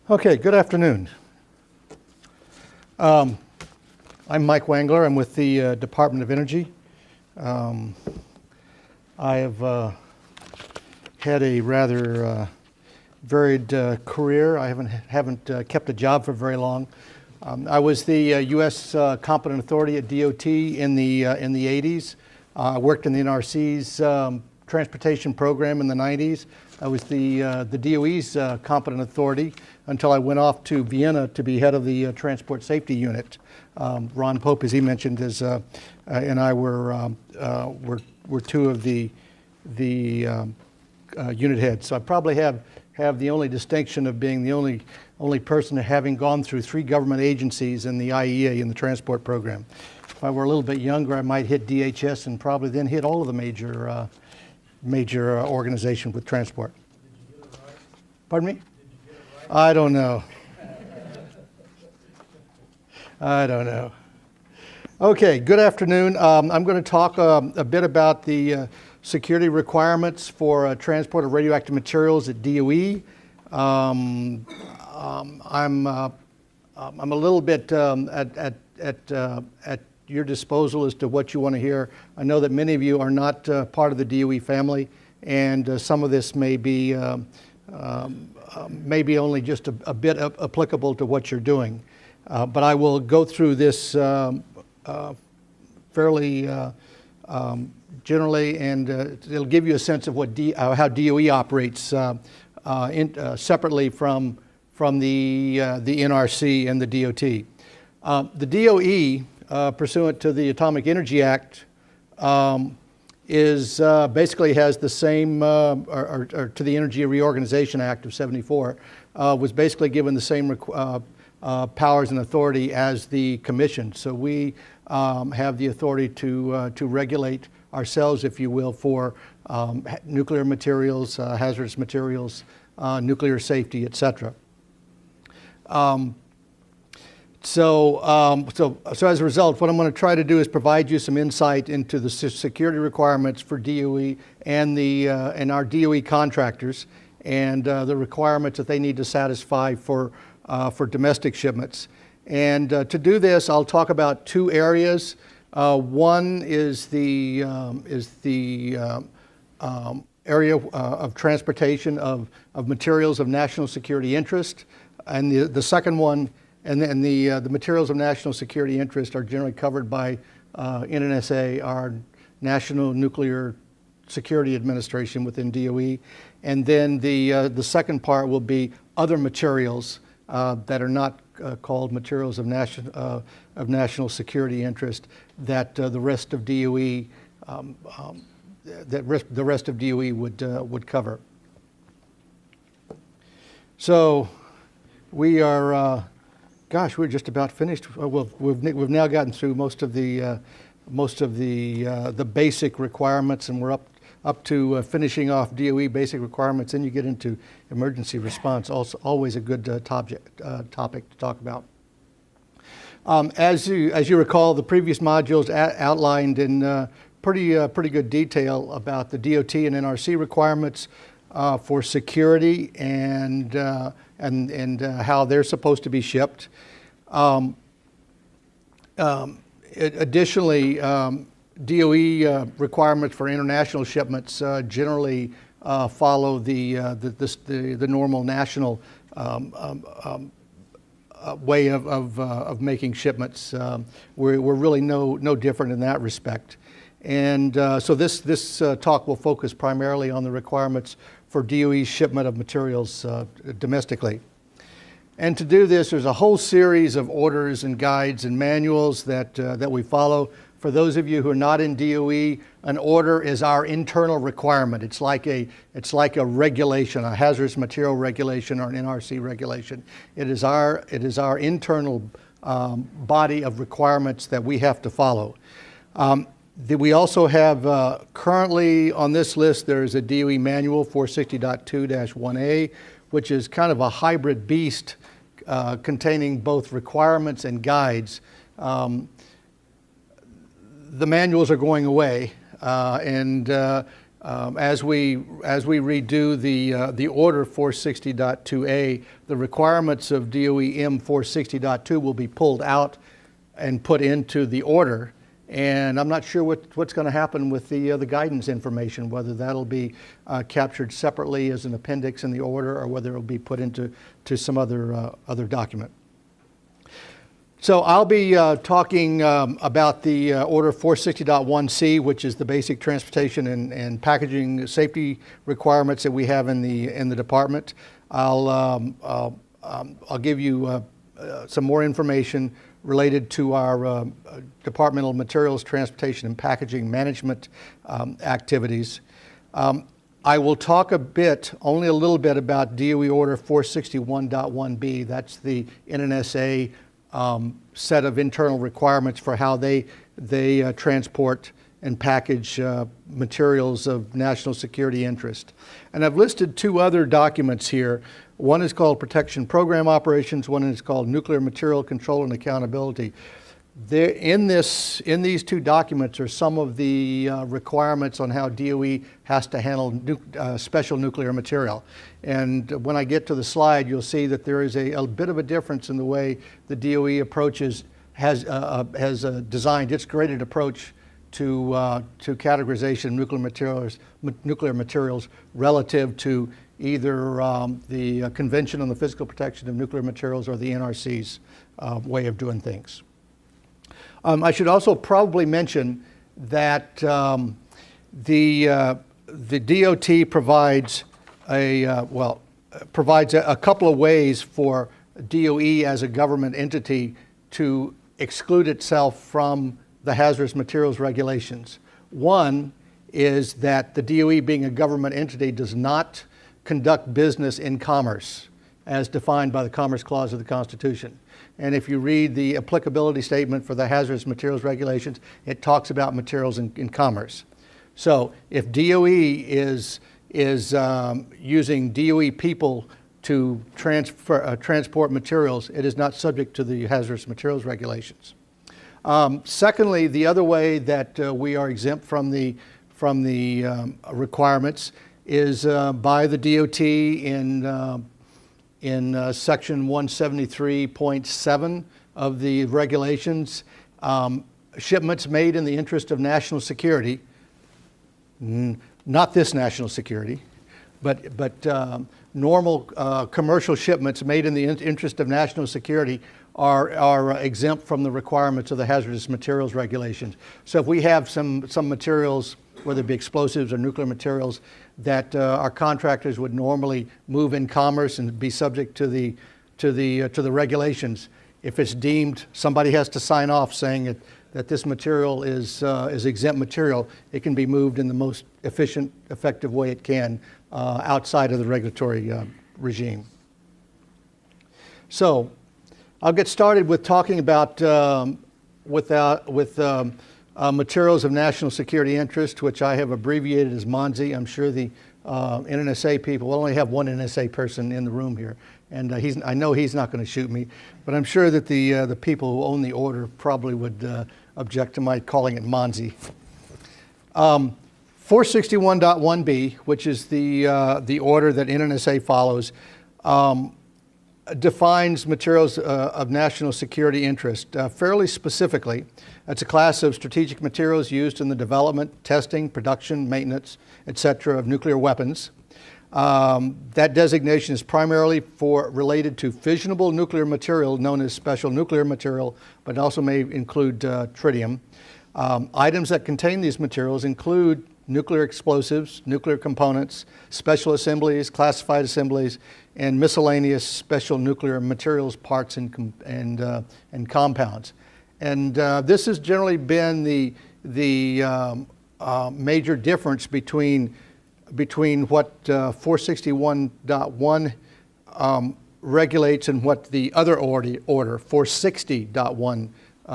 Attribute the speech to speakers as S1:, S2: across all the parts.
S1: Okay, good afternoon. I'm Mike Wrangler. I'm with the Department of Energy. I have had a rather varied career. I haven't kept a job for very long. I was the U.S. Competent Authority at DOT in the 80s. I worked in the NRC's transportation program in the 90s. I was the DOE's competent authority until I went off to Vienna to be head of the Transport Safety Unit. Ron Pope, as he mentioned, and I were two of the unit heads. So I probably have the only distinction of being the only person having gone through 3 government agencies in the IEA in the transport program. If I were a little bit younger, I might hit DHS and probably then hit all of the major organization with transport.
S2: Did you get it right?
S1: Pardon me?
S2: Did you get it right?
S1: I don't know. I don't know. Okay, good afternoon. I'm going to talk a bit about the security requirements for transport of radioactive materials at DOE. I'm a little bit at your disposal as to what you want to hear. I know that many of you are not part of the DOE family, and some of this may be maybe only just a bit applicable to what you're doing. But I will go through this fairly generally, and it'll give you a sense of how DOE operates separately from the NRC and the DOT. The DOE, pursuant to the Atomic Energy Act, basically has the same, or to the Energy Reorganization Act of '74, was basically given the same powers and authority as the Commission. So we have the authority to regulate ourselves, if you will, for nuclear materials, hazardous materials, nuclear safety, etc. So as a result, what I'm going to try to do is provide you some insight into the security requirements for DOE and our DOE contractors, and the requirements that they need to satisfy for domestic shipments. And to do this, I'll talk about 2 areas. One is the area of transportation of materials of national security interest, and the second one. And the materials of national security interest are generally covered by NNSA, our National Nuclear Security Administration within DOE. And then the second part will be other materials that are not called materials of national security interest that the rest of DOE would cover. So we are. Gosh, we're just about finished. Well, we've now gotten through most of the basic requirements, and we're up to finishing off DOE basic requirements. Then you get into emergency response. Also, always a good topic to talk about. As you recall, the previous modules outlined in pretty good detail about the DOT and NRC requirements for security and how they're supposed to be shipped. Additionally, DOE requirements for international shipments generally follow the normal national way of making shipments. We're really no different in that respect. And so this talk will focus primarily on the requirements for DOE's shipment of materials domestically. And to do this, there's a whole series of orders and guides and manuals that we follow. For those of you who are not in DOE, an order is our internal requirement. It's like a regulation, a hazardous material regulation or an NRC regulation. It is our internal body of requirements that we have to follow. We also have currently on this list, there is a DOE manual 460.2-1A, which is kind of a hybrid beast containing both requirements and guides. The manuals are going away, and As we redo the order 460.2A, the requirements of DOE M 460.2 will be pulled out and put into the order. And I'm not sure what's going to happen with the guidance information, whether that'll be captured separately as an appendix in the order, or whether it'll be put into some other document. So I'll be talking about the Order 460.1C, which is the basic transportation and packaging safety requirements that we have in the department. I'll give you some more information related to our departmental materials, transportation, and packaging management activities. I will talk only a little bit about DOE Order 461.1B. That's the NNSA set of internal requirements for how they transport and package materials of national security interest. And I've listed two other documents here. One is called Protection Program Operations, one is called Nuclear Material Control and Accountability. In these two documents are some of the requirements on how DOE has to handle special nuclear material. And when I get to the slide, you'll see that there is a bit of a difference in the way the DOE has designed its graded approach to categorization of nuclear materials relative to either the Convention on the Physical Protection of Nuclear Materials or the NRC's way of doing things. I should also probably mention that the DOT provides a couple of ways for DOE as a government entity to exclude itself from the hazardous materials regulations. One is that the DOE, being a government entity, does not conduct business in commerce as defined by the Commerce Clause of the Constitution. And if you read the applicability statement for the hazardous materials regulations, it talks about materials in commerce. So if DOE is using DOE people to transport materials, it is not subject to the hazardous materials regulations. Secondly, the other way that we are exempt from the requirements is by the DOT in section 173.7 of the regulations. Shipments made in the interest of national security, not this national security, but normal commercial shipments made in the interest of national security are exempt from the requirements of the hazardous materials regulations. So if we have some materials, whether it be explosives or nuclear materials, that our contractors would normally move in commerce and be subject to the regulations, if it's deemed, somebody has to sign off saying that this material is exempt material, it can be moved in the most efficient, effective way it can outside of the regulatory regime. So I'll get started with talking about materials of national security interest, which I have abbreviated as MONSI. I'm sure the NNSA people, we'll only have one NNSA person in the room here, and I know he's not going to shoot me, but I'm sure that the people who own the order probably would object to my calling it MONSI. 461.1b, which is the order that NNSA follows, defines materials of national security interest fairly specifically. It's a class of strategic materials used in the development, testing, production, maintenance, etc. of nuclear weapons. That designation is primarily related to fissionable nuclear material known as special nuclear material, but also may include tritium. Items that contain these materials include nuclear explosives, nuclear components, special assemblies, classified assemblies, and miscellaneous special nuclear materials, parts, and compounds. And this has generally been the major difference between what 461.1 regulates and what the other order 460.1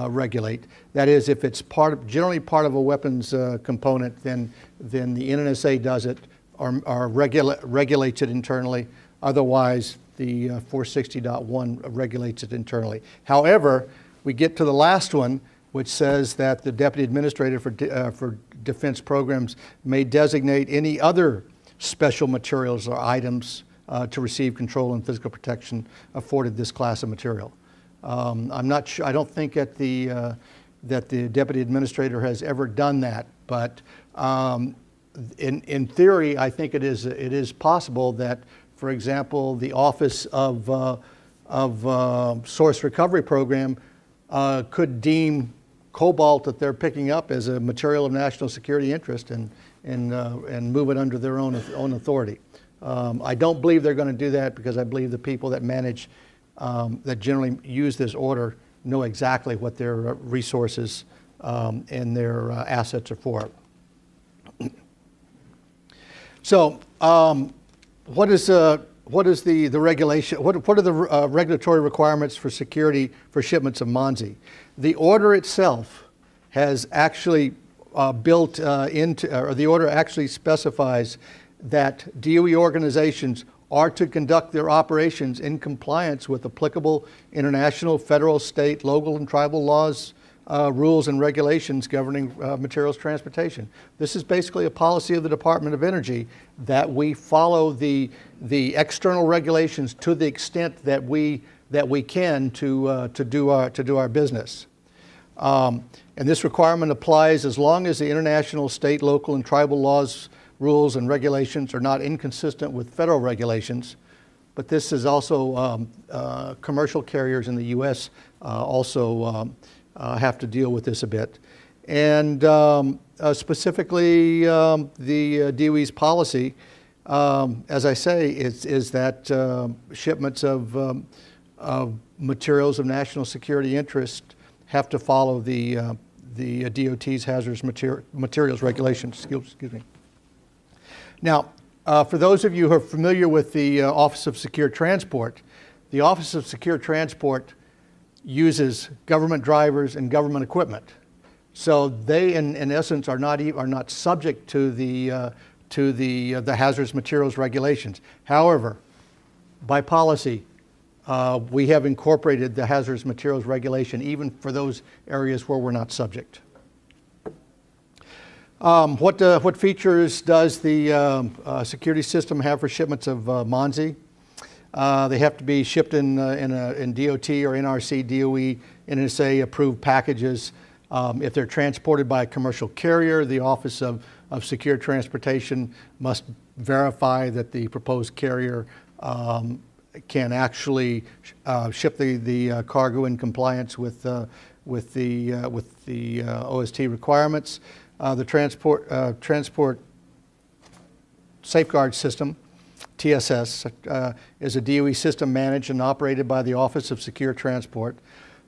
S1: regulate. That is, if it's generally part of a weapons component, then the NNSA does it or regulates it internally. Otherwise, the 460.1 regulates it internally. However, we get to the last one, which says that the Deputy Administrator for Defense Programs may designate any other special materials or items to receive control and physical protection afforded this class of material. I'm not sure, I don't think that the Deputy Administrator has ever done that, but in theory, I think it is possible that, for example, the Office of Source Recovery Program could deem cobalt that they're picking up as a material of national security interest and move it under their own authority. I don't believe they're going to do that because I believe the people that manage, that generally use this order know exactly what their resources and their assets are for. So, what is the regulation? What are the regulatory requirements for security for shipments of MONSI? The order itself has actually built into, or the order actually specifies that DOE organizations are to conduct their operations in compliance with applicable international, federal, state, local, and tribal laws, rules, and regulations governing materials transportation. This is basically a policy of the Department of Energy that we follow the external regulations to the extent that we can to do our business. And this requirement applies as long as the international, state, local, and tribal laws, rules, and regulations are not inconsistent with federal regulations. But this is also commercial carriers in the U.S. Also have to deal with this a bit. And specifically, the DOE's policy, as I say, is that shipments of materials of national security interest have to follow the DOT's hazardous materials regulations. Excuse me. Now, for those of you who are familiar with the Office of Secure Transport, the Office of Secure Transport uses government drivers and government equipment. So they, in essence, are not subject to the hazardous materials regulations. However, by policy, we have incorporated the hazardous materials regulation even for those areas where we're not subject. What features does the security system have for shipments of MONSI? They have to be shipped in DOT or NRC, DOE, NSA approved packages. If they're transported by a commercial carrier, the Office of Secure Transportation must verify that the proposed carrier can actually ship the cargo in compliance with the OST requirements. The Transport Safeguard System, TSS, is a DOE system managed and operated by the Office of Secure Transport.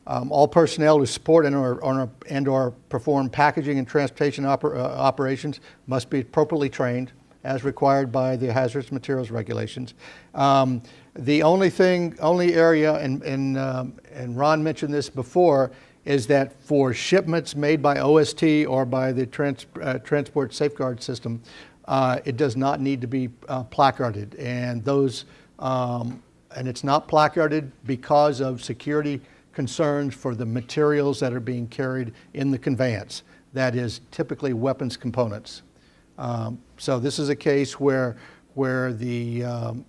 S1: All personnel who support and/or perform packaging and transportation operations must be appropriately trained as required by the hazardous materials regulations. The only area, and Ron mentioned this before, is that for shipments made by OST or by the Transport Safeguard System, it does not need to be placarded, and it's not placarded because of security concerns for the materials that are being carried in the conveyance. That is typically weapons components. So this is a case where the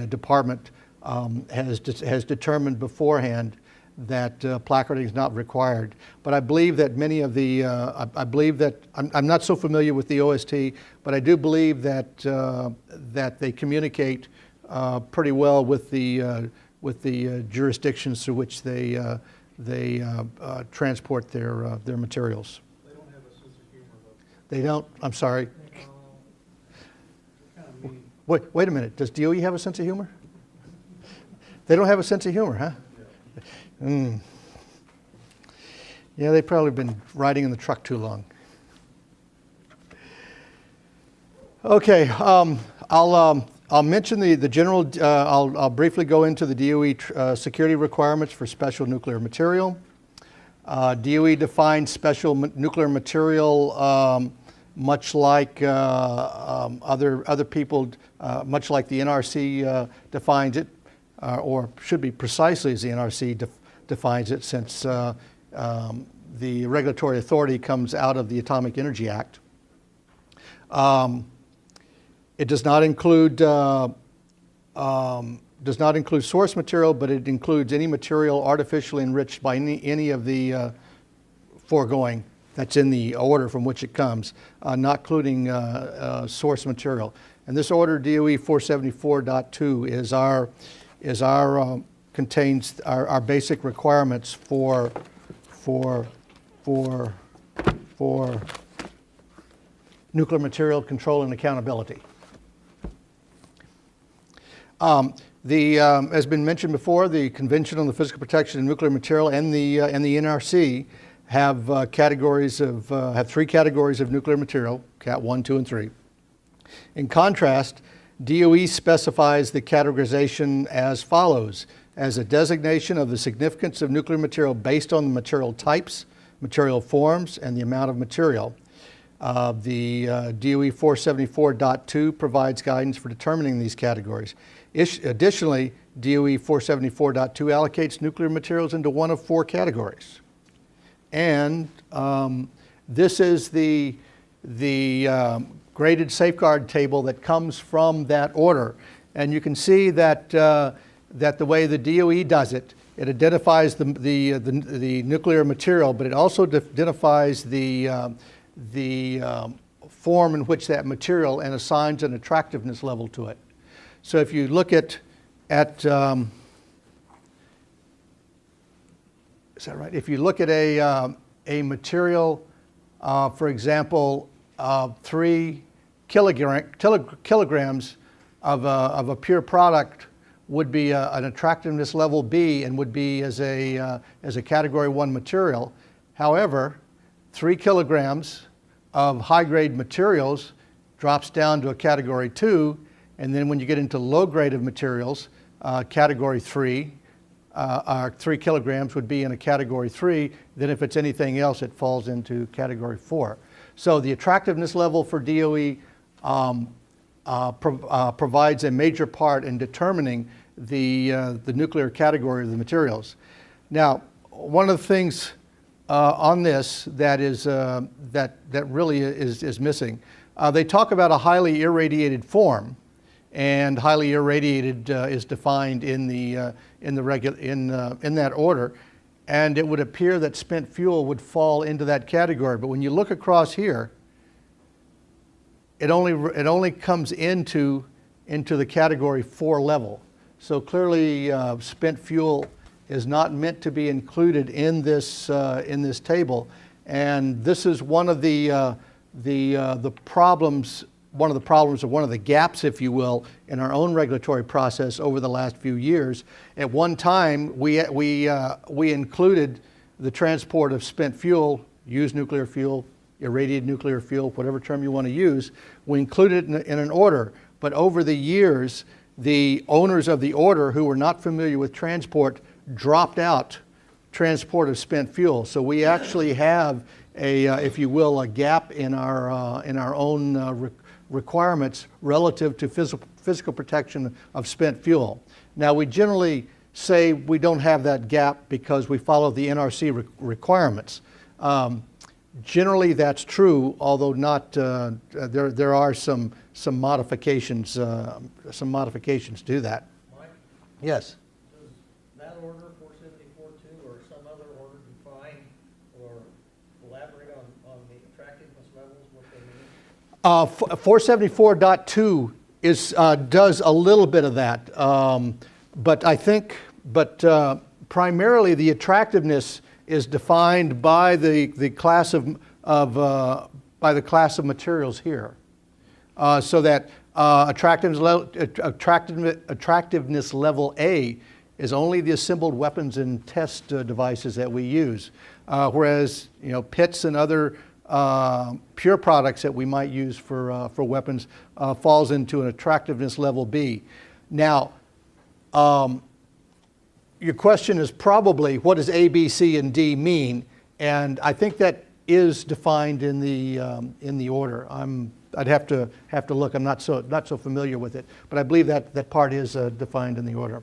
S1: department has determined beforehand that placarding is not required. But I believe that many of the, I'm not so familiar with the OST, but I do believe that they communicate pretty well with the jurisdictions through which they transport their materials.
S2: They don't have a sense of humor, though.
S1: They don't? I'm sorry.
S2: Kind of mean.
S1: Wait a minute. Does DOE have a sense of humor? They don't have a sense of humor, huh? Mm. Yeah, they've probably been riding in the truck too long. Okay, I'll mention the general. I'll briefly go into the DOE security requirements for special nuclear material. DOE defines special nuclear material much like other people, much like the NRC defines it, or should be precisely as the NRC defines it, since the regulatory authority comes out of the Atomic Energy Act. It does not include source material, but it includes any material artificially enriched by any of the foregoing that's in the order from which it comes, not including source material. And this order, DOE 474.2, contains our basic requirements for nuclear material control and accountability. As been mentioned before, the Convention on the Physical Protection of Nuclear Material and the NRC have three categories of nuclear material: Cat 1, 2, and 3. In contrast, DOE specifies the categorization as follows: as a designation of the significance of nuclear material based on the material types, material forms, and the amount of material. The DOE 474.2 provides guidance for determining these categories. Additionally, DOE 474.2 allocates nuclear materials into one of four categories. And this is the graded safeguard table that comes from that order. And you can see that that the way the DOE does it, it identifies the nuclear material, but it also identifies the form in which that material and assigns an attractiveness level to it. So if you look at is that right? If you look at a material, for example, 3 kilograms of a pure product would be an attractiveness level B and would be as a category 1 material. However, 3 kilograms of high-grade materials drops down to a category 2, and then when you get into low grade of materials, category 3, 3 kilograms would be in a category 3. Then if it's anything else, it falls into category 4. So the attractiveness level for DOE provides a major part in determining the nuclear category of the materials. Now, one of the things on this that is that really is missing, they talk about a highly irradiated form, and highly irradiated is defined in that order, and it would appear that spent fuel would fall into that category. But when you look across here, it only comes into the category 4 level. So clearly, spent fuel is not meant to be included in this table, and this is one of the problems. One of the problems, or one of the gaps, if you will, in our own regulatory process over the last few years. At one time, we included the transport of spent fuel, used nuclear fuel, irradiated nuclear fuel, whatever term you want to use. We included it in an order. But over the years, the owners of the order who were not familiar with transport dropped out transport of spent fuel. So we actually have if you will, a gap in our own requirements relative to physical protection of spent fuel. Now, we generally say we don't have that gap because we follow the NRC requirements. Generally, that's true, although not. There are some modifications to that.
S2: Mike,
S1: Yes.
S2: does that order 474.2 or some other order define or elaborate on the attractiveness levels, what they mean?
S1: 474.2 does a little bit of that, but primarily the attractiveness is defined by the class of materials here, so that attractiveness level A is only the assembled weapons and test devices that we use, whereas pits and other pure products that we might use for weapons falls into an attractiveness level B. Now, your question is probably, what does A, B, C, and D mean? And I think that is defined in the order. I'd have to look. I'm not so familiar with it, but I believe that part is defined in the order.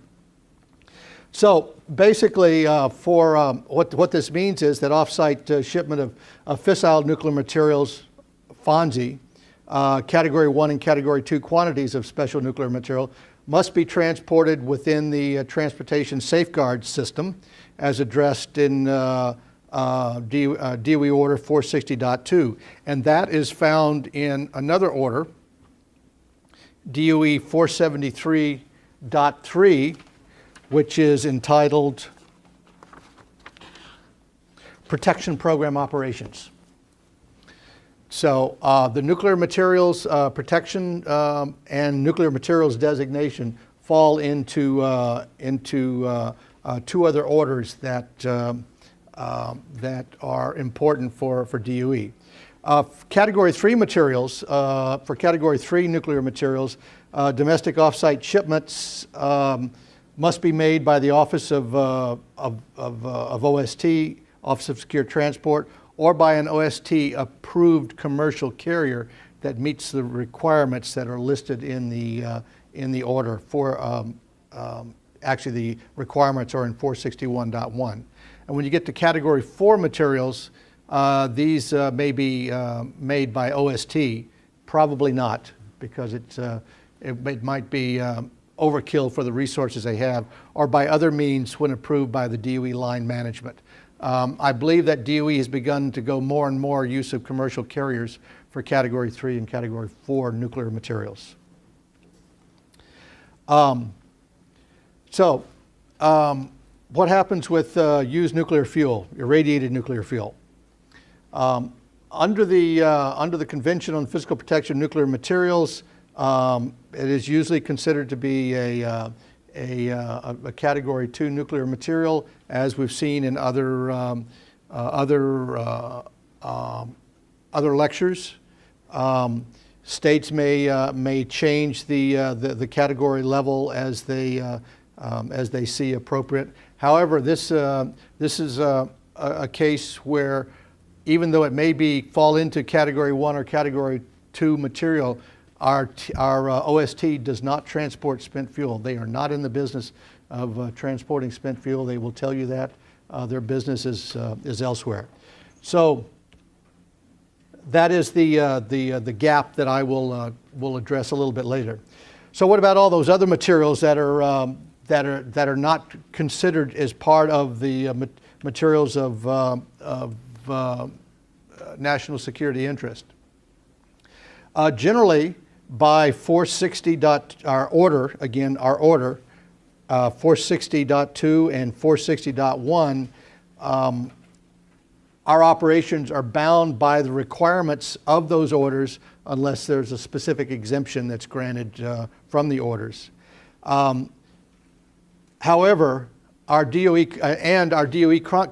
S1: So basically, what this means is that off-site shipment of fissile nuclear materials, FONSI, Category 1 and Category 2 quantities of special nuclear material must be transported within the Transportation Safeguard System as addressed in DOE Order 460.2. And that is found in another order, DOE 473.3, which is entitled Protection Program Operations. So the nuclear materials protection and nuclear materials designation fall into two other orders that that are important for DOE. Category 3 materials, for Category 3 nuclear materials, domestic offsite shipments must be made by the Office of OST, Office of Secure Transport, or by an OST-approved commercial carrier that meets the requirements that are listed in the order. For actually, the requirements are in 461.1. And when you get to Category 4 materials, these may be made by OST. Probably not, because it might be overkill for the resources they have, or by other means when approved by the DOE line management. I believe that DOE has begun to go more and more use of commercial carriers for Category 3 and Category 4 nuclear materials. What happens with used nuclear fuel, irradiated nuclear fuel? Under the Convention on Physical Protection of Nuclear Materials, it is usually considered to be a Category 2 nuclear material, as we've seen in other lectures. States may change the category level as they see appropriate. However, this is a case where, even though it may fall into Category 1 or Category 2 material, our OST does not transport spent fuel. They are not in the business of transporting spent fuel. They will tell you that. Their business is elsewhere. So that is the gap that I will address a little bit later. So what about all those other materials that are not considered as part of the materials of national security interest? Generally, by 460. Our order 460.2 and 460.1, our operations are bound by the requirements of those orders unless there's a specific exemption that's granted from the orders. However, our DOE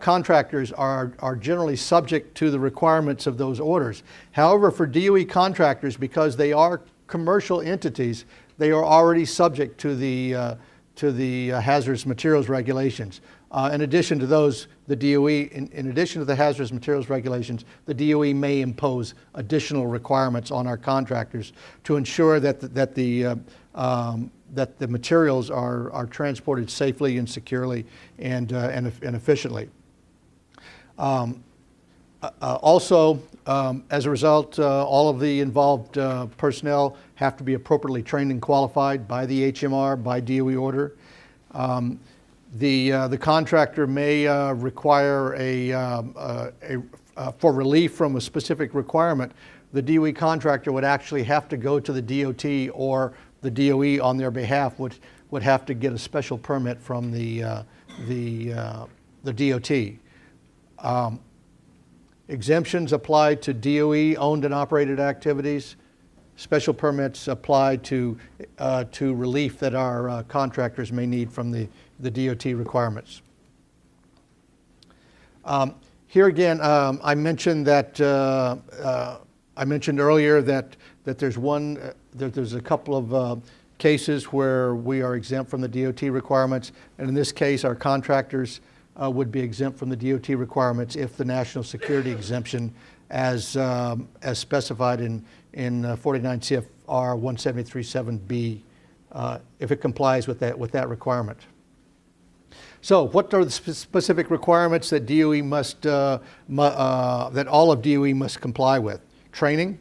S1: contractors are generally subject to the requirements of those orders. However, for DOE contractors, because they are commercial entities, they are already subject to the hazardous materials regulations. In addition to those, the DOE, in addition to the hazardous materials regulations, the DOE may impose additional requirements on our contractors to ensure that the materials are transported safely and securely and efficiently. Also, as a result, all of the involved personnel have to be appropriately trained and qualified by the HMR, by DOE order. The contractor may require for relief from a specific requirement, the DOE contractor would actually have to go to the DOT, or the DOE on their behalf would have to get a special permit from the DOT. Exemptions apply to DOE owned and operated activities. Special permits apply to relief that our contractors may need from the DOT requirements. Here again, I mentioned earlier that there's a couple of cases where we are exempt from the DOT requirements, and in this case, our contractors would be exempt from the DOT requirements if the national security exemption, as specified in 49 CFR 173.7b, if it complies with that requirement. So what are the specific requirements that DOE must, that all of DOE must comply with? Training.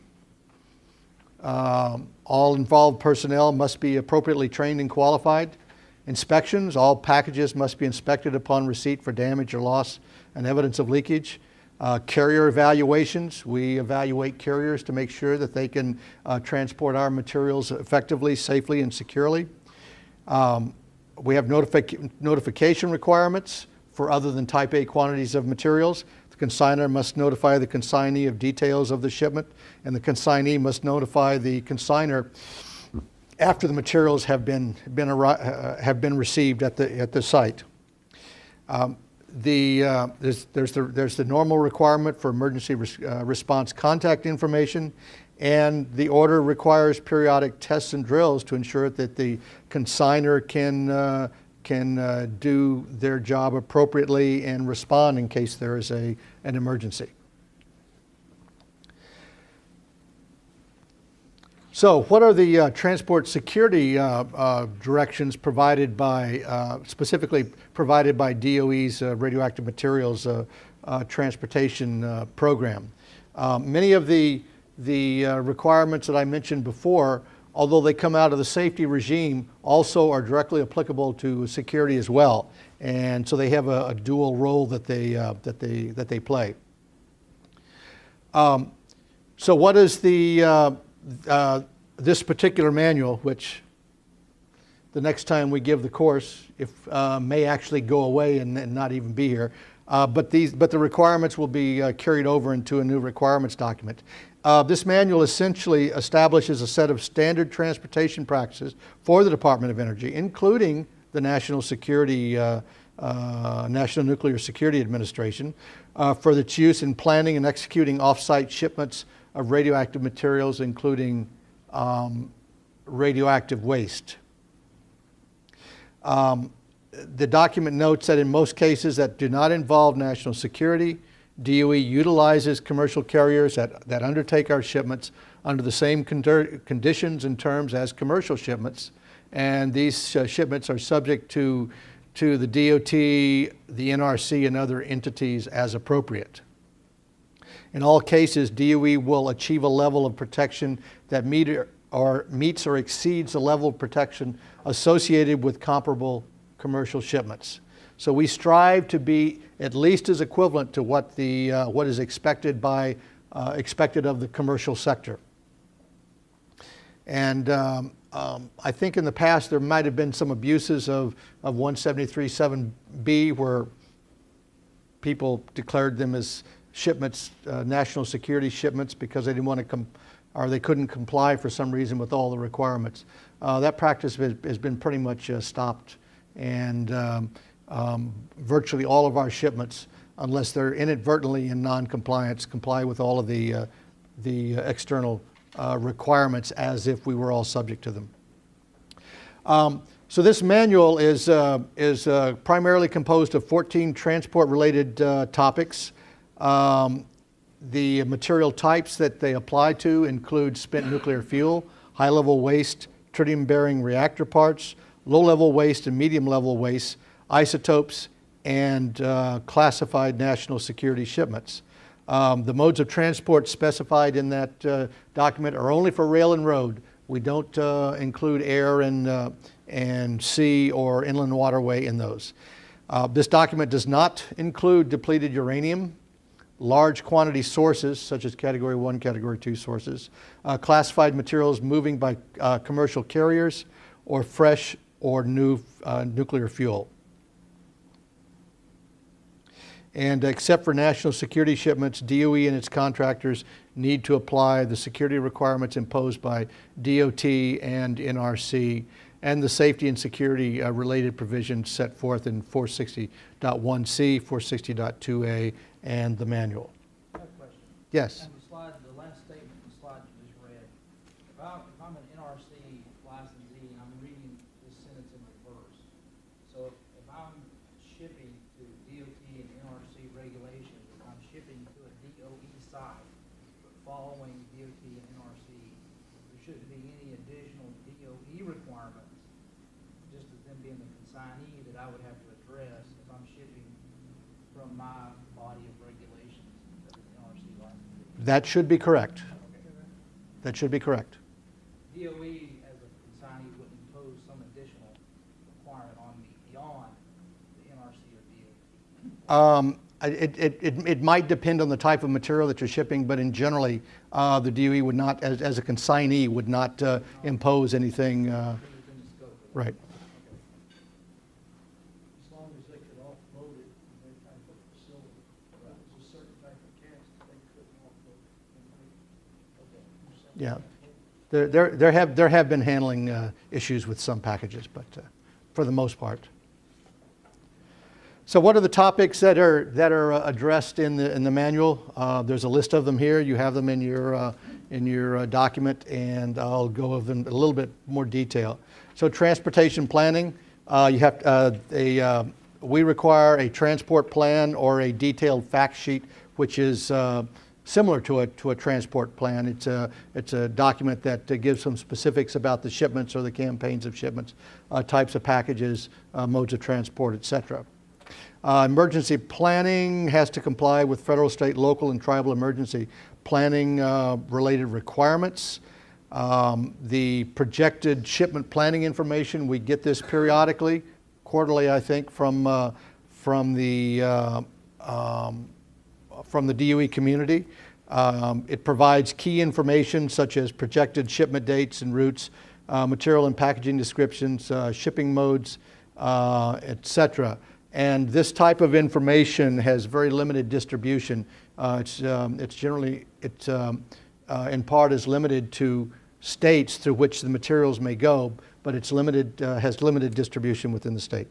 S1: All involved personnel must be appropriately trained and qualified. Inspections. All packages must be inspected upon receipt for damage or loss and evidence of leakage. Carrier evaluations. We evaluate carriers to make sure that they can transport our materials effectively, safely, and securely. We have notification requirements for other than Type A quantities of materials. The consignor must notify the consignee of details of the shipment, and the consignee must notify the consignor after the materials have been received at the site. There's the normal requirement for emergency response contact information, and the order requires periodic tests and drills to ensure that the consignor can do their job appropriately and respond in case there is an emergency. So what are the transport security directions provided by, specifically provided by DOE's radioactive materials transportation program? Many of the requirements that I mentioned before, although they come out of the safety regime, also are directly applicable to security as well. And so they have a dual role that they play. So what is this particular manual, which the next time we give the course, may actually go away and not even be here, but the requirements will be carried over into a new requirements document. This manual essentially establishes a set of standard transportation practices for the Department of Energy, including the National Nuclear Security Administration, for its use in planning and executing off-site shipments of radioactive materials, including radioactive waste. The document notes that in most cases that do not involve national security, DOE utilizes commercial carriers that undertake our shipments under the same conditions and terms as commercial shipments, and these shipments are subject to the DOT, the NRC, and other entities as appropriate. In all cases, DOE will achieve a level of protection that meets or exceeds the level of protection associated with comparable commercial shipments. So we strive to be at least as equivalent to what is expected of the commercial sector. And I think in the past there might have been some abuses of 173.7b where people declared them as shipments, national security shipments, because they didn't want to or they couldn't comply for some reason with all the requirements. That practice has been pretty much stopped, and virtually all of our shipments, unless they're inadvertently in non-compliance, comply with all of the external requirements as if we were all subject to them. So this manual is primarily composed of 14 transport-related topics. The material types that they apply to include spent nuclear fuel, high-level waste, tritium-bearing reactor parts, low-level waste and medium-level waste, isotopes, and classified national security shipments. The modes of transport specified in that document are only for rail and road. We don't include air and sea or inland waterway in those. This document does not include depleted uranium, large quantity sources such as Category 1, Category 2 sources, classified materials moving by commercial carriers, or fresh or new nuclear fuel. And except for national security shipments, DOE and its contractors need to apply the security requirements imposed by DOT and NRC and the safety and security related provisions set forth in 460.1c, 460.2a, and the manual.
S2: I have a question.
S1: Yes.
S2: On the slide, the last statement, the slide you just read, if I'm an NRC licensee and I'm reading this sentence in reverse, so if I'm shipping to DOT and NRC regulations, if I'm shipping to a DOE site following DOT and NRC, there shouldn't be any additional DOE requirements, just as them being the consignee, that I would have to address from my body of regulations that is NRC licensed.
S1: That should be correct. That should be correct.
S2: DOE as a consignee would impose some additional requirement on me beyond the NRC or DOE.
S1: It might depend on the type of material that you're shipping, but in generally, the DOE would not, as a consignee, would not impose anything.
S2: Within the scope of it.
S1: Right.
S3: As long as they could offload it in their type of facility. If it was a certain type of cast, they couldn't offload it.
S1: Yeah. There have been handling issues with some packages, but for the most part. So what are the topics that are addressed in the manual? There's a list of them here. You have them in your document, and I'll go over them in a little bit more detail. So transportation planning, we require a transport plan or a detailed fact sheet, which is similar to a transport plan. It's a document that gives some specifics about the shipments or the campaigns of shipments, types of packages, modes of transport, etc. Emergency planning has to comply with federal, state, local, and tribal emergency planning related requirements. The projected shipment planning information, we get this periodically, quarterly, I think, from the DOE community. It provides key information such as projected shipment dates and routes, material and packaging descriptions, shipping modes, etc. And this type of information has very limited distribution. It's generally, in part is limited to states through which the materials may go, but it's limited, has limited distribution within the state.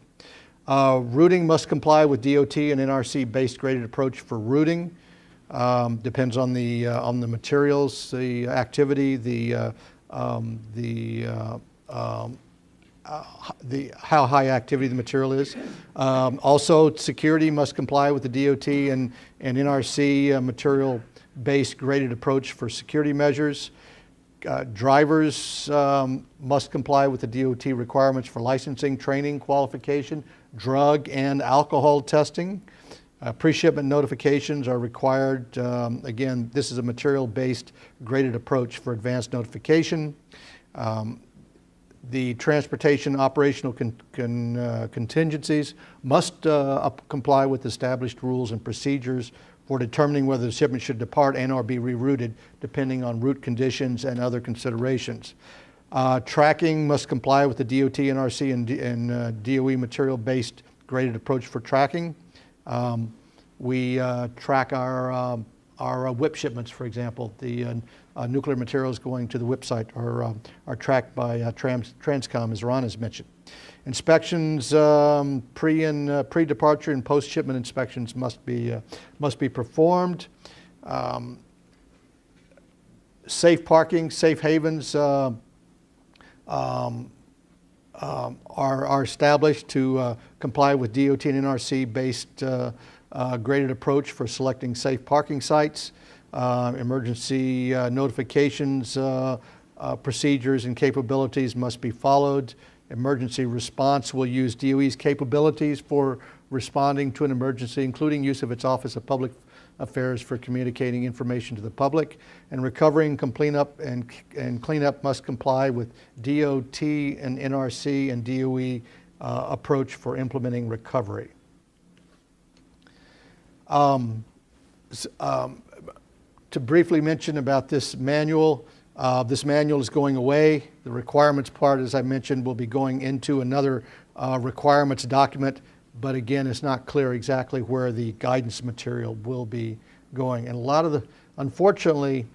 S1: Routing must comply with DOT and NRC-based graded approach for routing. Depends on the materials, the activity, how high activity the material is. Also, security must comply with the DOT and NRC material-based graded approach for security measures. Drivers must comply with the DOT requirements for licensing, training, qualification, drug and alcohol testing. Pre-shipment notifications are required. Again, this is a material-based graded approach for advanced notification. The transportation operational contingencies must comply with established rules and procedures for determining whether the shipment should depart and or be rerouted depending on route conditions and other considerations. Tracking must comply with the DOT, NRC, and DOE material-based graded approach for tracking. We track our WIP shipments, for example. The nuclear materials going to the WIP site are tracked by Transcom, as Ron has mentioned. Inspections, pre-departure and post-shipment inspections must be performed. Safe parking, safe havens are established to comply with DOT and NRC-based graded approach for selecting safe parking sites. Emergency notifications, procedures and capabilities must be followed. Emergency response will use DOE's capabilities for responding to an emergency, including use of its Office of Public Affairs for communicating information to the public. And recovering, cleanup must comply with DOT and NRC and DOE approach for implementing recovery. To briefly mention about this manual is going away. The requirements part, as I mentioned, will be going into another requirements document, but again, it's not clear exactly where the guidance material will be going. And a lot of unfortunately,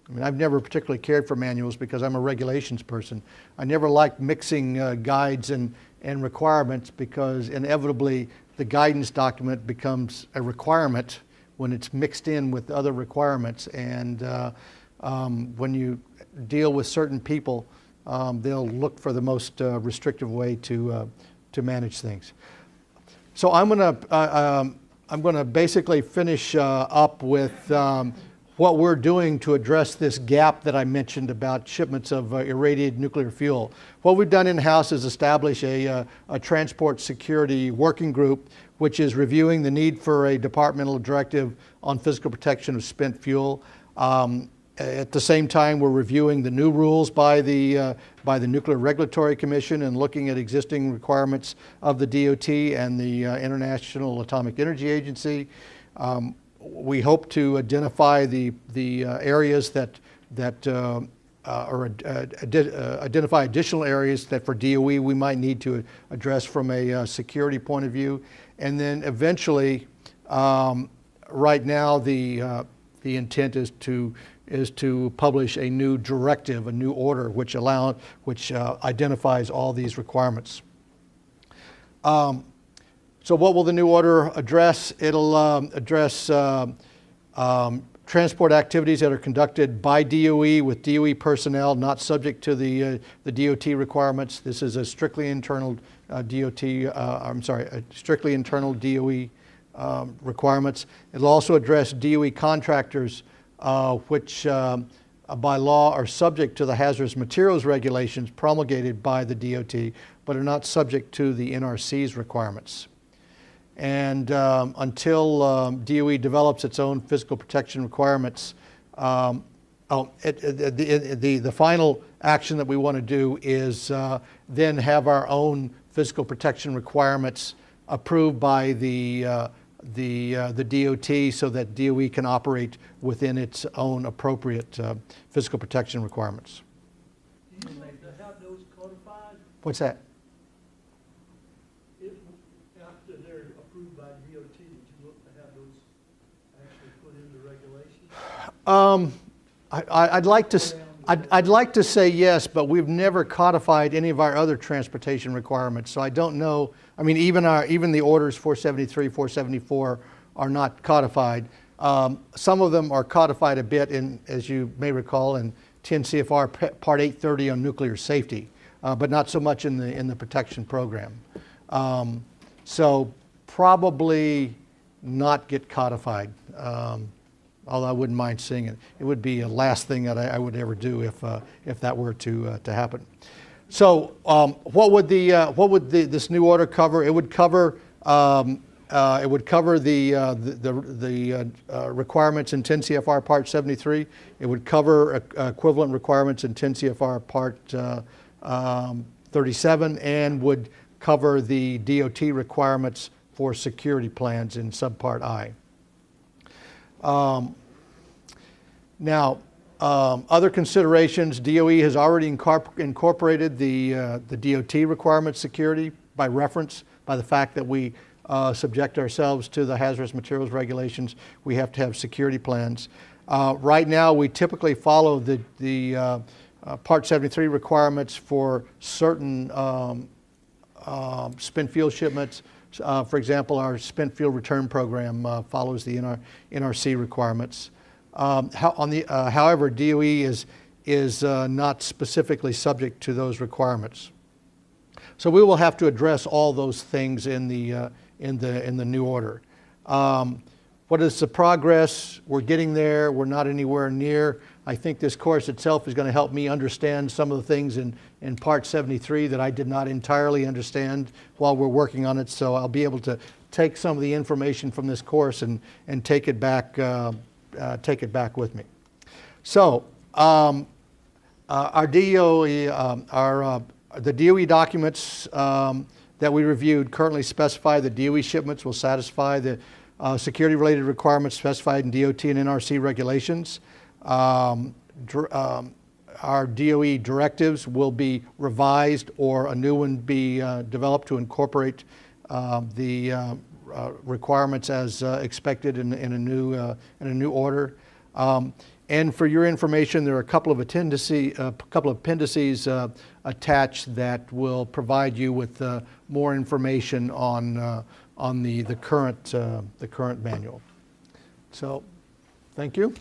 S1: I mean, I've never particularly cared for manuals because I'm a regulations person. I never liked mixing guides and requirements because inevitably the guidance document becomes a requirement when it's mixed in with other requirements. And when you deal with certain people, they'll look for the most restrictive way to manage things. So I'm going to basically finish up with what we're doing to address this gap that I mentioned about shipments of irradiated nuclear fuel. What we've done in-house is establish a transport security working group, which is reviewing the need for a departmental directive on physical protection of spent fuel. At the same time, we're reviewing the new rules by the Nuclear Regulatory Commission and looking at existing requirements of the DOT and the International Atomic Energy Agency. We hope to identify the areas identify additional areas that for DOE we might need to address from a security point of view, and then eventually, right now the intent is to publish a new directive, a new order, which identifies all these requirements. So what will the new order address? It'll address transport activities that are conducted by DOE with DOE personnel not subject to the DOT requirements. This is a strictly internal strictly internal DOE requirements. It'll also address DOE contractors which by law are subject to the hazardous materials regulations promulgated by the DOT, but are not subject to the NRC's requirements. And until DOE develops its own physical protection requirements, the final action that we want to do is then have our own physical protection requirements approved by the DOT so that DOE can operate within its own appropriate physical protection requirements.
S3: Do you need to have those codified
S1: What's that?
S3: after they're approved by DOT? Would you look to have those actually put into regulations?
S1: I'd like to say yes, but we've never codified any of our other transportation requirements, so I don't know. I mean, even the orders 473, 474 are not codified. Some of them are codified a bit in, as you may recall, in 10 CFR Part 830 on nuclear safety, but not so much in the protection program. So probably not get codified. Although I wouldn't mind seeing it. It would be a last thing that I would ever do if that were to happen. So what would this new order cover? It would cover the requirements in 10 CFR Part 73. It would cover equivalent requirements in 10 CFR Part 37, and would cover the DOT requirements for security plans in Subpart I. Now, other considerations, DOE has already incorporated the DOT requirement security by reference, by the fact that we subject ourselves to the hazardous materials regulations. We have to have security plans. Right now, we typically follow the Part 73 requirements for certain spent fuel shipments. For example, our spent fuel return program follows the NRC requirements. However, DOE is not specifically subject to those requirements. So we will have to address all those things in the new order. What is the progress? We're getting there. We're not anywhere near. I think this course itself is going to help me understand some of the things in Part 73 that I did not entirely understand while we're working on it. So I'll be able to take some of the information from this course and take it back with me. So the DOE documents that we reviewed currently specify that DOE shipments will satisfy the security-related requirements specified in DOT and NRC regulations. Our DOE directives will be revised, or a new one be developed to incorporate the requirements as expected in a new order. And for your information, there are a couple of appendices attached that will provide you with more information on the current manual. So, thank you.